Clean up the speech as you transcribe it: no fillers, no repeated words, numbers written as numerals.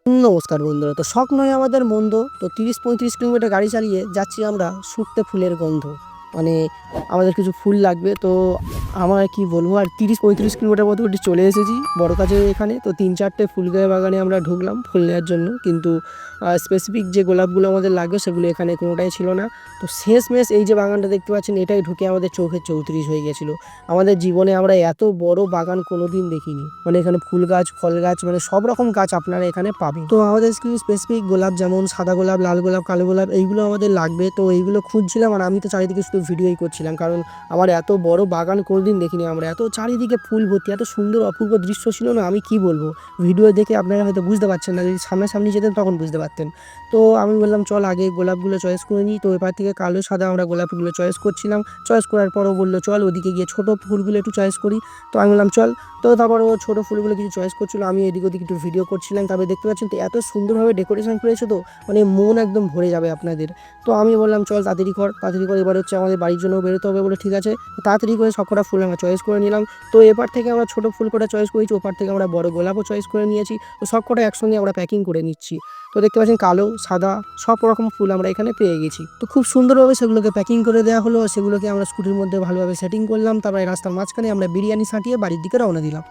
নমস্কার বন্ধুরা। তো শখ নয় আমাদের মন্দ। তো ৩০-৩৫ কিলোমিটার গাড়ি চালিয়ে যাচ্ছি আমরা শুঁকতে ফুলের গন্ধ। মানে আমাদের কিছু ফুল লাগবে। তো আমার কি বলবো, আর ৩০-৩৫ কিলোমিটার মতো চলে এসেছি বড় কাজে এখানে। তো ৩-৪টে ফুল বাগানে আমরা ঢুকলাম ফুল নেওয়ার জন্য, কিন্তু স্পেসিফিক যে গোলাপগুলো আমাদের লাগবে সেগুলো এখানে কোনোটাই ছিল না। তো শেষমেশ এই যে বাগানটা দেখতে পাচ্ছেন, এটাই ঢুকে আমাদের চোখে ৩৪ হয়ে গেছিলো। আমাদের জীবনে আমরা এত বড় বাগান কোনো দিন দেখিনি। মানে এখানে ফুল গাছ, ফল গাছ, মানে সব রকম গাছ আপনারা এখানে পাবেন। তো আমাদের কিছু স্পেসিফিক গোলাপ, যেমন সাদা গোলাপ, লাল গোলাপ, কালো গোলাপ, এইগুলো আমাদের লাগবে। তো এইগুলো খুঁজছিলাম, আর আমি তো চারিদিকে শুধু ভিডিওই করছিলাম, কারণ আমার এত বড় বাগান কোনোদিন দেখিনি আমরা। এত চারিদিকে ফুল ভর্তি, এত সুন্দর অপূর্ব দৃশ্য ছিল না, আমি কি বলবো। ভিডিও দেখে আপনারা হয়তো বুঝতে পারছেন না, যদি সামনাসামনি যেতেন তখন বুঝতে পারতেন। তো আমি বললাম চল আগে গোলাপগুলো চয়েস করে নিই। তো এবার থেকে কালো সাদা আমরা গোলাপগুলো চয়েস করছিলাম। চয়েস করার পরও বললো চল ওদিকে গিয়ে ছোটো ফুলগুলো একটু চয়েস করি। তো আমি বললাম চল। তো তারপর ও ছোটো ফুলগুলো কিছু চয়েস করছিলো, আমি এদিক ওদিক একটু ভিডিও করছিলাম। তারপরে দেখতে পাচ্ছেন তো এত সুন্দরভাবে ডেকোরেশন করেছে, তো মানে মন একদম ভরে যাবে আপনাদের। তো আমি বললাম চল তাড়াতাড়ি কর তাড়াতাড়ি কর, এবার হচ্ছে আমাদের বাড়ির জন্য বেরোতে হবে বলে ঠিক আছে তাড়াতাড়ি করে সবকটা ফুল আমরা চয়েস করে নিলাম। তো এপার থেকে আমরা ছোটো ফুল কটা চয়েস করেছি, ওপার থেকে আমরা বড় গোলাপও চয়েস করে নিয়েছি। তো সবকটা একসঙ্গে আমরা প্যাকিং করে নিচ্ছি। তো দেখতে পাচ্ছেন কালো, সাদা সব রকম ফুল আমরা এখানে পেয়ে গেছি। তো খুব সুন্দরভাবে সেগুলোকে প্যাকিং করে দেওয়া হলো, সেগুলোকে আমরা স্কুটির মধ্যে ভালোভাবে সেটিং করলাম। তারপরে রাস্তার মাঝখানে আমরা বিরিয়ানি সাঁটিয়ে বাড়ির দিকে রওনা দিলাম।